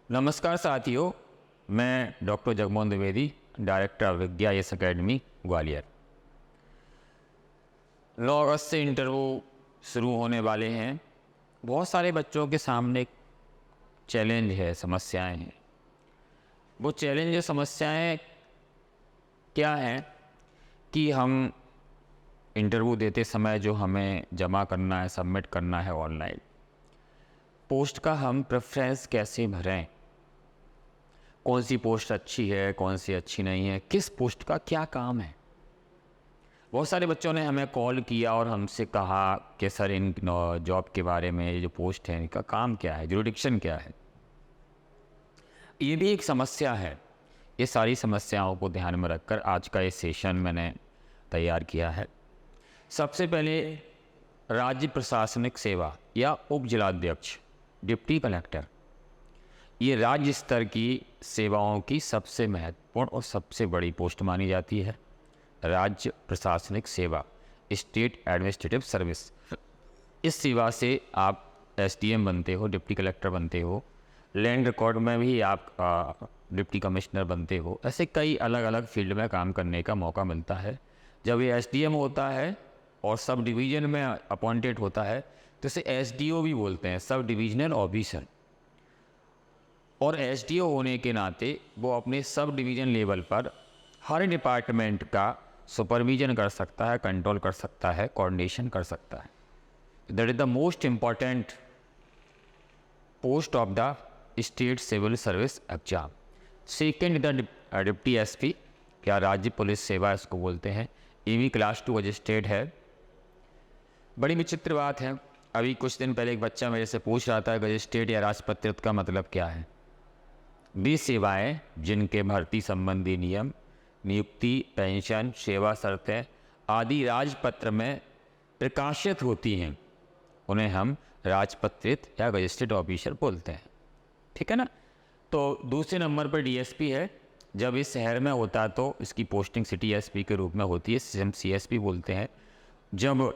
नमस्कार साथियों, मैं डॉक्टर जगमोहन द्विवेदी, डायरेक्टर विद्या यस अकेडमी ग्वालियर। 9 अगस्त से इंटरव्यू शुरू होने वाले हैं। बहुत सारे बच्चों के सामने चैलेंज है, समस्याएं हैं। वो चैलेंज या समस्याएं क्या हैं कि हम इंटरव्यू देते समय जो हमें जमा करना है, सबमिट करना है ऑनलाइन, पोस्ट का हम प्रेफरेंस कैसे भरें, कौन सी पोस्ट अच्छी है, कौन सी अच्छी नहीं है, किस पोस्ट का क्या काम है। बहुत सारे बच्चों ने हमें कॉल किया और हमसे कहा कि सर इन जॉब के बारे में, ये जो पोस्ट है इनका काम क्या है, जुरिडिक्शन क्या है। ये भी एक समस्या है। ये सारी समस्याओं को ध्यान में रखकर आज का ये सेशन मैंने तैयार किया है। सबसे पहले राज्य प्रशासनिक सेवा या उप जिलाध्यक्ष, डिप्टी कलेक्टर, ये राज्य स्तर की सेवाओं की सबसे महत्वपूर्ण और सबसे बड़ी पोस्ट मानी जाती है। राज्य प्रशासनिक सेवा, स्टेट एडमिनिस्ट्रेटिव सर्विस। इस सेवा से आप एसडीएम बनते हो, डिप्टी कलेक्टर बनते हो, लैंड रिकॉर्ड में भी आप डिप्टी कमिश्नर बनते हो। ऐसे कई अलग अलग फील्ड में काम करने का मौका मिलता है। जब ये एसडीएम होता है और सब डिवीज़न में अपॉइंटेड होता है तो इसे एसडीओ भी बोलते हैं, सब डिविजनल ऑफिसर। और एसडीओ होने के नाते वो अपने सब डिवीज़न लेवल पर हर डिपार्टमेंट का सुपरविजन कर सकता है, कंट्रोल कर सकता है, कोऑर्डिनेशन कर सकता है। That is the most important post of the state civil service exam. Second the deputy SP, क्या राज्य पुलिस सेवा इसको बोलते हैं। ये भी क्लास 2 मजिस्ट्रेट है। बड़ी विचित्र बात है, अभी कुछ दिन पहले एक बच्चा मेरे से पूछ रहा था मजिस्ट्रेट या राजपत्रित का मतलब क्या है। वे सेवाएं जिनके भर्ती संबंधी नियम, नियुक्ति, पेंशन, सेवा शर्तें आदि राजपत्र में प्रकाशित होती हैं, उन्हें हम राजपत्रित या रजिस्टर्ड ऑफिसर बोलते हैं। ठीक है ना। तो दूसरे नंबर पर डीएसपी है। जब इस शहर में होता है तो इसकी पोस्टिंग सिटी एसपी के रूप में होती है, हम सीएसपी बोलते हैं। जब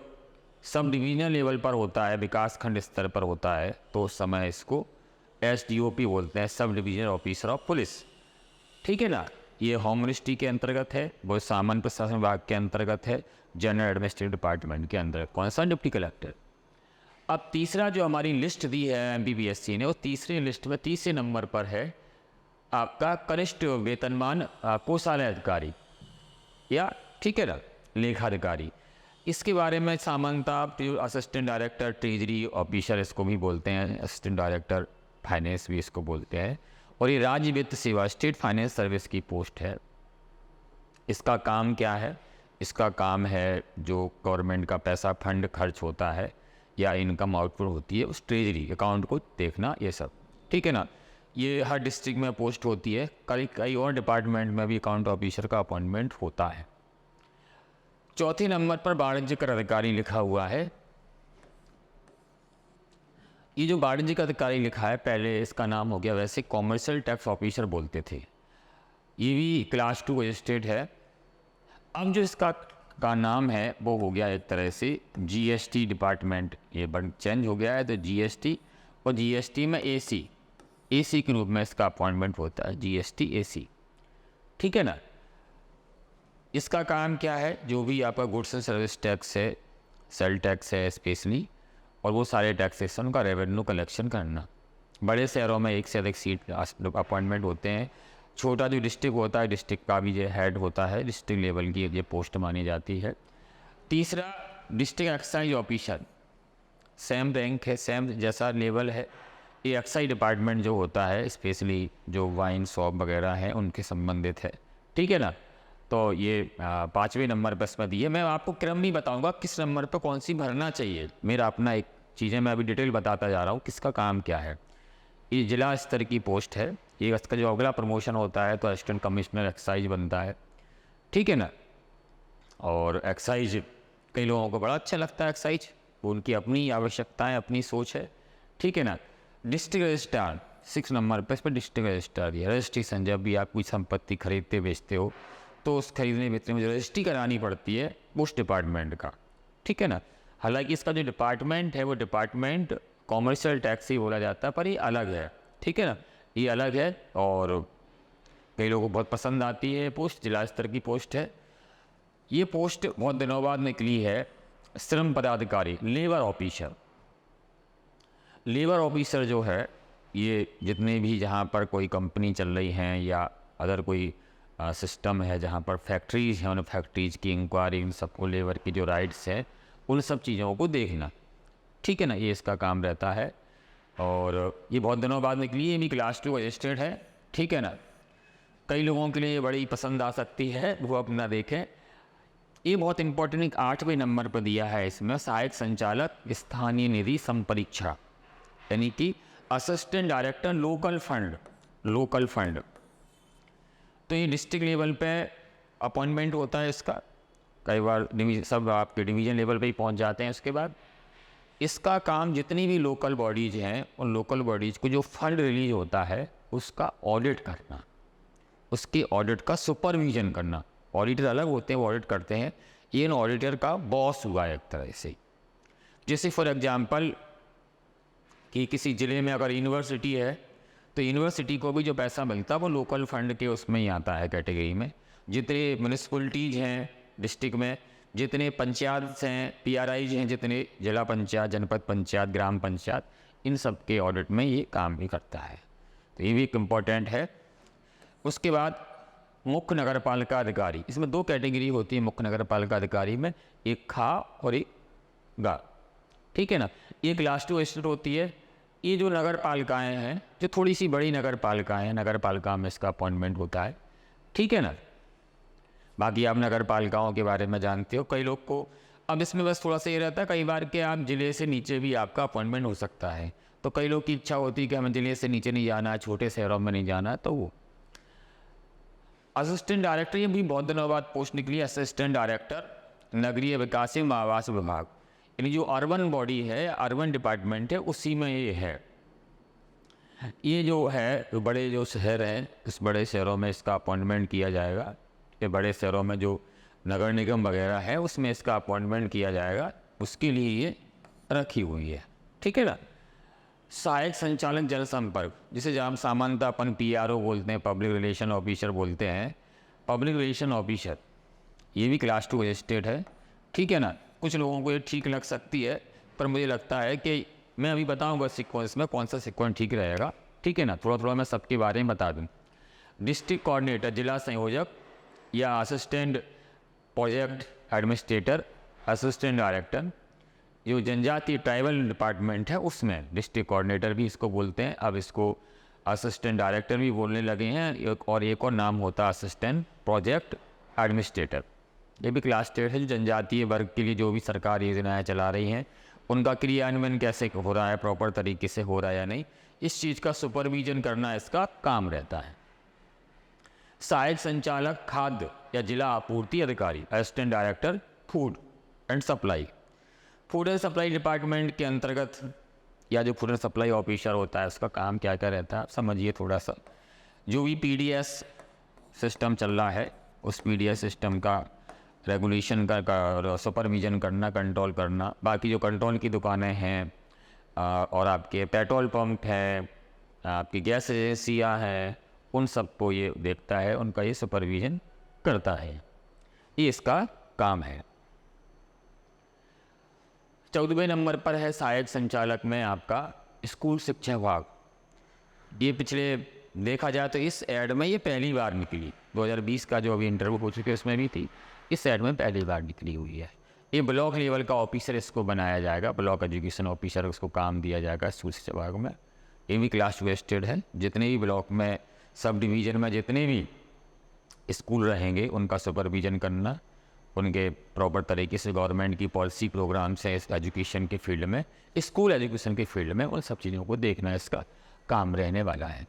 सब डिवीजनल लेवल पर होता है, विकास खंड स्तर पर होता है, तो उस समय इसको एसडीओपी बोलते हैं, सब डिवीजनल ऑफिसर ऑफ पुलिस। ठीक है ना। ये होम मिनिस्ट्री के अंतर्गत है, वो सामान्य प्रशासन विभाग के अंतर्गत है, जनरल एडमिनिस्ट्रेटिव डिपार्टमेंट के अंतर्गत। कौन सा? Deputy collector. अब तीसरा जो हमारी लिस्ट दी है एमपीपीएससी ने, वो तीसरी लिस्ट में तीसरे नंबर पर है आपका कनिष्ठ वेतनमान कोषालय अधिकारी या, ठीक है ना, लेखाधिकारी। इसके बारे में सामान्यतः असिस्टेंट डायरेक्टर ट्रेजरी ऑफिसर इसको भी बोलते हैं, असिस्टेंट डायरेक्टर फाइनेंस भी इसको बोलते हैं। और ये राज्य वित्त सेवा, स्टेट फाइनेंस सर्विस की पोस्ट है। इसका काम क्या है? इसका काम है जो गवर्नमेंट का पैसा फंड खर्च होता है या इनकम आउटपुट होती है, उस ट्रेजरी अकाउंट को देखना, ये सब। ठीक है ना। ये हर डिस्ट्रिक्ट में पोस्ट होती है। कई और डिपार्टमेंट में भी अकाउंट ऑफिसर का अपॉइंटमेंट होता है। चौथे नंबर पर वाणिज्यिक अधिकारी लिखा हुआ है। ये जो वाणिज्यिक अधिकारी लिखा है, पहले इसका नाम हो गया, वैसे कॉमर्शियल टैक्स ऑफिसर बोलते थे। ये भी क्लास 2 मजिस्ट्रेट है। अब जो इसका नाम है वो हो गया एक तरह से जीएसटी डिपार्टमेंट, ये चेंज हो गया है। तो जीएसटी, और जीएसटी में एसी के रूप में इसका अपॉइंटमेंट होता है, जीएसटी एसी। ठीक है ना। इसका काम क्या है? जो भी आपका गुड्स एंड सर्विस टैक्स है, सेल टैक्स है स्पेशली, और वो सारे टैक्सेशन का रेवेन्यू कलेक्शन करना। बड़े शहरों में एक से अधिक सीट अपॉइंटमेंट होते हैं। छोटा जो डिस्ट्रिक्ट होता है, डिस्ट्रिक्ट का भी जो हेड होता है, डिस्ट्रिक्ट लेवल की ये पोस्ट मानी जाती है। तीसरा district excise officer, same rank है, सेम जैसा लेवल है। ये एक्साइज डिपार्टमेंट जो होता है, स्पेशली जो वाइन शॉप वगैरह हैं उनके संबंधित है। ठीक है ना। तो ये 5वें नंबर पर इसमें दी है। मैं आपको क्रम भी बताऊंगा किस नंबर पर कौन सी भरना चाहिए। मेरा अपना एक चीज़ें मैं अभी डिटेल बताता जा रहा हूँ किसका काम क्या है। ये जिला स्तर की पोस्ट है। ये इसका जो अगला प्रमोशन होता है तो असिस्टेंट कमिश्नर एक्साइज बनता है। ठीक है ना। और एक्साइज कई लोगों को बड़ा अच्छा लगता है एक्साइज, वो उनकी अपनी आवश्यकताएँ, अपनी सोच है। ठीक है ना। डिस्ट्रिक्ट रजिस्ट्रार 6 नंबर पर, इस पर डिस्ट्रिक्ट रजिस्ट्रार दिया। रजिस्ट्रेशन, जब भी आप कोई संपत्ति खरीदते बेचते हो तो उस खरीदने बेचने में जो रजिस्ट्री करानी पड़ती है उस डिपार्टमेंट का। ठीक है ना। हालांकि इसका जो डिपार्टमेंट है वो डिपार्टमेंट कॉमर्शियल टैक्स ही बोला जाता है, पर ये अलग है। ठीक है ना। ये अलग है और कई लोगों को बहुत पसंद आती है पोस्ट, जिला स्तर की पोस्ट है। ये पोस्ट बहुत दिनों बाद निकली है, श्रम पदाधिकारी, लेबर ऑफिसर। लेबर ऑफिसर जो है ये जितने भी जहाँ पर कोई कंपनी चल रही हैं या अदर कोई सिस्टम है जहाँ पर फैक्ट्रीज़ हैं, उन फैक्ट्रीज़ की इंक्वायरी, इन सबको लेबर की जो राइट्स हैं उन सब चीज़ों को देखना, ठीक है ना, ये इसका काम रहता है। और ये बहुत दिनों बाद निकली है, ये भी क्लास 2 रजिस्टर्ड है, ठीक है ना। कई लोगों के लिए ये बड़ी पसंद आ सकती है, वो अपना देखें। ये बहुत इंपॉर्टेंट, एक 8वें नंबर पर दिया है इसमें, सहायक संचालक स्थानीय निधि संपरीक्षा, यानी कि assistant director local fund, local fund. तो ये डिस्ट्रिक्ट लेवल पे अपॉइंटमेंट होता है इसका, कई बार सब आपके डिवीज़न लेवल पे ही पहुंच जाते हैं। उसके बाद इसका काम जितनी भी लोकल बॉडीज़ हैं उन लोकल बॉडीज़ को जो फंड रिलीज होता है उसका ऑडिट करना, उसके ऑडिट का सुपरविजन करना। ऑडिटर अलग होते हैं, वो ऑडिट करते हैं, ये इन ऑडिटर का बॉस हुआ है एक तरह से। जैसे फॉर एग्जांपल कि किसी ज़िले में अगर यूनिवर्सिटी है तो यूनिवर्सिटी को भी जो पैसा मिलता है वो लोकल फंड के उसमें ही आता है कैटेगरी में। जितने म्यूनिसिपलिटीज़ हैं डिस्ट्रिक्ट में, जितने पंचायत हैं, PRIs हैं, जितने जिला पंचायत, जनपद पंचायत, ग्राम पंचायत, इन सब के ऑडिट में ये काम भी करता है। तो ये भी एक इम्पॉर्टेंट है। उसके बाद मुख्य नगर पालिका अधिकारी, इसमें 2 कैटेगरी होती है मुख्य नगर पालिका अधिकारी में, एक खा और एक गा, ठीक है ना। ये क्लास 2 रजिस्टर्ड होती है। ये जो नगर पालिकाएँ हैं, जो थोड़ी सी बड़ी नगर पालिकाएँ हैं, नगर पालिका में इसका अपॉइंटमेंट होता है, ठीक है ना। बाकी आप नगर पालिकाओं के बारे में जानते हो। कई लोग को अब इसमें बस थोड़ा सा ये रहता है कई बार कि आप ज़िले से नीचे भी आपका अपॉइंटमेंट हो सकता है। तो कई लोग की इच्छा होती है कि हमें ज़िले से नीचे नहीं जाना है, छोटे शहरों में नहीं जाना है, तो वो असिस्टेंट डायरेक्टर, ये भी बहुत दिनों बाद पोस्ट निकली है, असिस्टेंट डायरेक्टर नगरीय विकास एवं आवास विभाग, यानी जो अर्बन बॉडी है, अर्बन डिपार्टमेंट है, उसी में ये है। ये जो है बड़े जो शहर हैं, इस बड़े शहरों में इसका अपॉइंटमेंट किया जाएगा। ये बड़े शहरों में जो नगर निगम वगैरह है उसमें इसका अपॉइंटमेंट किया जाएगा, उसके लिए ये रखी हुई है, ठीक है ना। सहायक संचालक जनसंपर्क, जिसे जहाँ सामान्यतः अपन PRO बोलते हैं, पब्लिक रिलेशन ऑफिसर बोलते हैं, पब्लिक रिलेशन ऑफिसर, ये भी क्लास 2 रजिस्टर्ड है, ठीक है ना। कुछ लोगों को ये ठीक लग सकती है, पर मुझे लगता है कि मैं अभी बताऊँगा सीक्वेंस में कौन सा सीक्वेंस ठीक रहेगा, ठीक है ना। थोड़ा थोड़ा मैं सबके बारे में बता दूँ। डिस्ट्रिक्ट कोऑर्डिनेटर, जिला संयोजक या assistant project administrator, assistant director, जो जनजातीय ट्राइबल डिपार्टमेंट है उसमें डिस्ट्रिक्ट कोऑर्डिनेटर भी इसको बोलते हैं। अब इसको असिस्टेंट डायरेक्टर भी बोलने लगे हैं, एक और नाम होता है असिस्टेंट प्रोजेक्ट एडमिनिस्ट्रेटर। ये भी क्लास 10 है, जो जनजातीय वर्ग के लिए जो भी सरकार योजनाएं चला रही हैं उनका क्रियान्वयन कैसे हो रहा है, प्रॉपर तरीके से हो रहा है या नहीं, इस चीज़ का सुपरविजन करना इसका काम रहता है। सहायक संचालक खाद्य या जिला आपूर्ति अधिकारी, assistant director food and supply, food and supply department के अंतर्गत, या जो फूड एंड सप्लाई ऑफिसर होता है उसका काम क्या क्या रहता है आप समझिए थोड़ा सा। जो भी PDS सिस्टम चल रहा है उस PDS सिस्टम का रेगुलेशन का सुपरविजन करना, कंट्रोल करना। बाकी जो कंट्रोल की दुकानें हैं और आपके पेट्रोल पंप हैं, आपकी गैस एजेंसियाँ हैं, उन सबको ये देखता है, उनका ये सुपरविजन करता है, ये इसका काम है। 14वें नंबर पर है सहायक संचालक में आपका स्कूल शिक्षा विभाग। ये पिछले देखा जाए तो इस ऐड में ये पहली बार निकली, 2020 का जो अभी इंटरव्यू हो चुके उसमें भी थी, इस ऐड में पहली बार निकली हुई है। ये ब्लॉक लेवल का ऑफिसर इसको बनाया जाएगा, ब्लॉक एजुकेशन ऑफिसर, उसको काम दिया जाएगा स्कूल शिक्षा विभाग में। ये भी क्लास वेस्टेड है। जितने भी ब्लॉक में, सब डिवीज़न में जितने भी स्कूल रहेंगे उनका सुपरविजन करना, उनके प्रॉपर तरीके से गवर्नमेंट की पॉलिसी प्रोग्राम से इस एजुकेशन के फील्ड में, स्कूल एजुकेशन के फील्ड में, उन सब चीज़ों को देखना इसका काम रहने वाला है।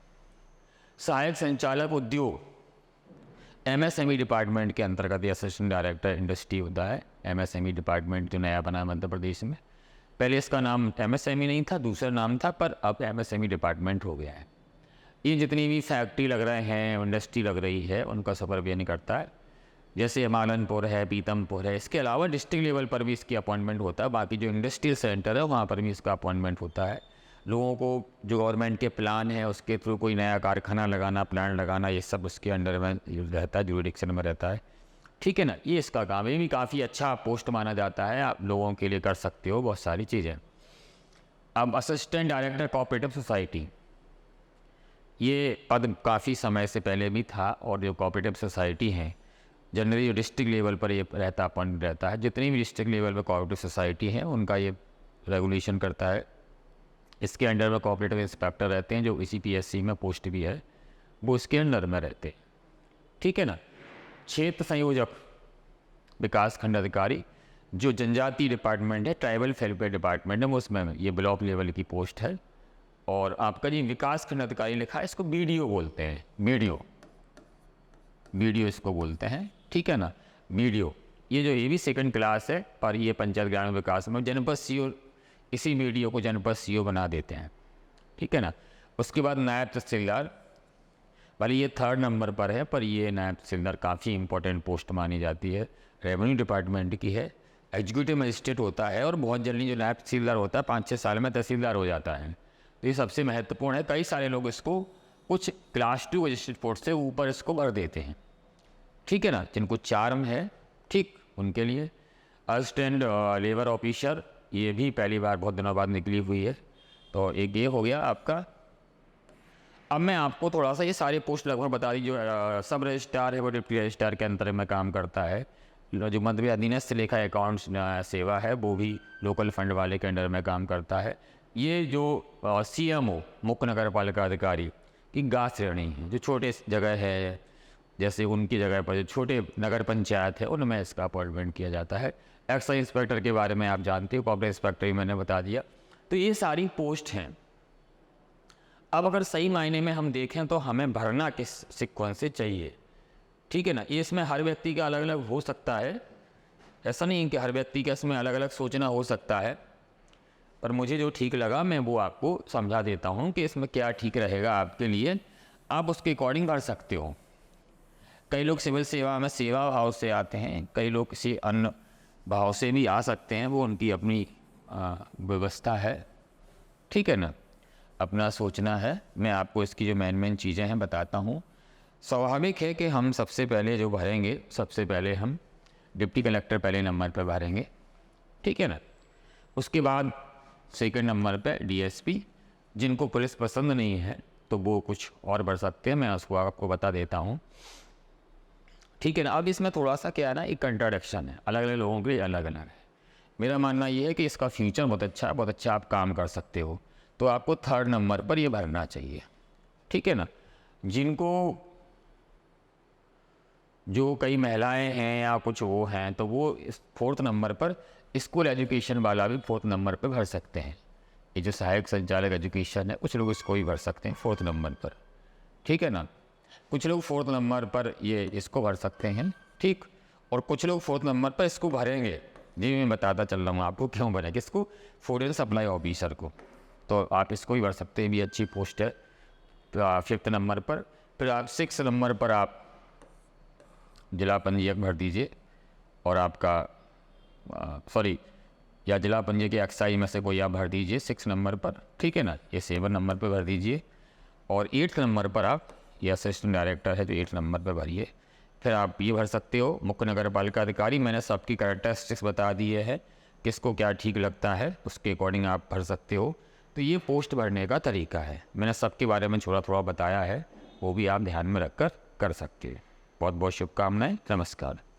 सहायक संचालक उद्योग, MSME डिपार्टमेंट के अंतर्गत असिस्टेंट डायरेक्टर इंडस्ट्री होता है। MSME डिपार्टमेंट जो नया बना मध्य प्रदेश में, पहले इसका नाम MSME नहीं था, दूसरा नाम था, पर अब MSME डिपार्टमेंट हो गया है। ये जितनी भी फैक्ट्री लग रहे हैं, इंडस्ट्री लग रही है, उनका सुपरविजन करता है। जैसे मालनपुर है, पीतमपुर है, इसके अलावा डिस्ट्रिक्ट लेवल पर भी इसकी अपॉइंटमेंट होता है। बाकी जो इंडस्ट्रियल सेंटर है वहाँ पर भी इसका अपॉइंटमेंट होता है। लोगों को जो गवर्नमेंट के प्लान है उसके थ्रू कोई नया कारखाना लगाना, प्लांट लगाना, ये सब उसके अंडर में रहता है, जुरिडिक्शन में रहता है। ठीक है ना, ये इसका काम है। ये भी काफ़ी अच्छा पोस्ट माना जाता है, आप लोगों के लिए कर सकते हो बहुत सारी चीज़ें। अब असिस्टेंट डायरेक्टर कोऑपरेटिव सोसाइटी, ये पद काफ़ी समय से पहले भी था, और जो कोऑपरेटिव सोसाइटी हैं जनरली जो डिस्ट्रिक्ट लेवल पर ये रहता अपॉइंट रहता है। जितनी भी डिस्ट्रिक्ट लेवल पर कोऑपरेटिव सोसाइटी है उनका ये रेगुलेशन करता है। इसके अंडर में कोऑपरेटिव इंस्पेक्टर रहते हैं, जो इसी पीएससी में पोस्ट भी है, वो इसके अंडर में रहते हैं। ठीक है ना। क्षेत्र संयोजक विकास खंड अधिकारी, जो जनजाति डिपार्टमेंट है, ट्राइबल वेलफेयर डिपार्टमेंट है, वो उसमें ये ब्लॉक लेवल की पोस्ट है। और आपका जी विकास खंड अधिकारी लिखा है, इसको बीडीओ बोलते हैं, बीडीओ इसको बोलते हैं। ठीक है ना, बीडीओ ये भी सेकंड क्लास है, पर ये पंचायत ग्रामीण विकास में जनपद सीओ, इसी बीडीओ को जनपद सीओ बना देते हैं। ठीक है ना। उसके बाद नायब तहसीलदार, भले ये 3rd नंबर पर है, पर ये नायब तहसीलदार काफ़ी इंपॉर्टेंट पोस्ट मानी जाती है, रेवेन्यू डिपार्टमेंट की है। एग्जीक्यूटिव मजिस्ट्रेट होता है, और बहुत जल्दी जो नायब तहसीलदार होता है 5-6 साल में तहसीलदार हो जाता है। तो ये सबसे महत्वपूर्ण है। कई सारे लोग इसको कुछ क्लास 2 मजिस्ट्रेट पोस्ट से ऊपर इसको भर देते हैं। ठीक है ना, जिनको चार्म है, ठीक, उनके लिए। असिस्टेंट लेबर ऑफिसर, ये भी पहली बार बहुत दिनों बाद निकली हुई है। तो एक ये हो गया आपका। अब मैं आपको थोड़ा सा ये सारे पोस्ट लगभग बता दी। जो सब रजिस्ट्रार है वो डिप्टी रजिस्ट्रार के अंतर में काम करता है। जो मध्य अधीनस्थ लेखा अकाउंट्स सेवा है, वो भी लोकल फंड वाले के अंडर में काम करता है। ये जो सीएमओ, मुख्य नगर पालिका अधिकारी की गा श्रेणी है, जो छोटे जगह है, जैसे उनकी जगह पर जो छोटे नगर पंचायत है, उनमें इसका अपॉइंटमेंट किया जाता है। एक्साइज इंस्पेक्टर के बारे में आप जानते हो, कॉर्पोरेट इंस्पेक्टर ही मैंने बता दिया। तो ये सारी पोस्ट हैं। अब अगर सही मायने में हम देखें तो हमें भरना किस सीक्वेंस से चाहिए। ठीक है ना, ये इसमें हर व्यक्ति का अलग अलग हो सकता है, ऐसा नहीं कि हर व्यक्ति का इसमें अलग अलग सोचना हो सकता है, पर मुझे जो ठीक लगा मैं वो आपको समझा देता हूँ कि इसमें क्या ठीक रहेगा आपके लिए। आप उसके अकॉर्डिंग भर सकते हो। कई लोग सिविल सेवा में सेवा भाव से आते हैं, कई लोग किसी अन्य भाव से भी आ सकते हैं, वो उनकी अपनी व्यवस्था है। ठीक है ना, अपना सोचना है। मैं आपको इसकी जो मेन चीज़ें हैं बताता हूँ। स्वाभाविक है कि हम सबसे पहले जो भरेंगे, सबसे पहले हम डिप्टी कलेक्टर पहले नंबर पर भरेंगे। ठीक है ना। उसके बाद सेकंड नंबर पे डीएसपी। जिनको पुलिस पसंद नहीं है तो वो कुछ और भर सकते हैं, मैं उसको आपको बता देता हूँ। ठीक है ना। अब इसमें थोड़ा सा क्या है ना, एक कंट्राडिक्शन है, अलग अलग लोगों के लिए अलग अलग है। मेरा मानना ये है कि इसका फ्यूचर बहुत अच्छा है, बहुत अच्छा आप काम कर सकते हो, तो आपको 3rd नंबर पर ये भरना चाहिए। ठीक है ना। जिनको जो कई महिलाएं हैं या कुछ वो हैं, तो वो इस 4th नंबर पर स्कूल एजुकेशन वाला भी 4th नंबर पर भर सकते हैं। ये जो सहायक संचालक एजुकेशन है, कुछ लोग इसको भी भर सकते हैं 4th नंबर पर। ठीक है ना। कुछ लोग 4th नंबर पर ये इसको भर सकते हैं। ठीक। और कुछ लोग 4th नंबर पर इसको भरेंगे। जी मैं बताता चल रहा हूँ आपको क्यों भरेंगे इसको, फूड सप्लाई ऑफिसर को। तो आप इसको भी भर सकते हैं, भी अच्छी पोस्ट है। 5th नंबर पर। फिर आप 6th नंबर पर आप जिला पंजीयक भर दीजिए, और आपका या जिला पंजीयक एक्साइज में से कोई आप भर दीजिए 6 नंबर पर। ठीक है ना। ये 7 नंबर पर भर दीजिए। और 8th नंबर पर आप ये असिस्टेंट डायरेक्टर है, तो 8 नंबर पर भरिए। फिर आप ये भर सकते हो मुख्य नगर पालिका अधिकारी। मैंने सबकी कैरेक्टरिस्टिक्स बता दिए है, किसको क्या ठीक लगता है उसके अकॉर्डिंग आप भर सकते हो। तो ये पोस्ट भरने का तरीका है। मैंने सबके बारे में थोड़ा थोड़ा बताया है, वो भी आप ध्यान में रखकर कर सकते हैं। बहुत बहुत शुभकामनाएं। नमस्कार।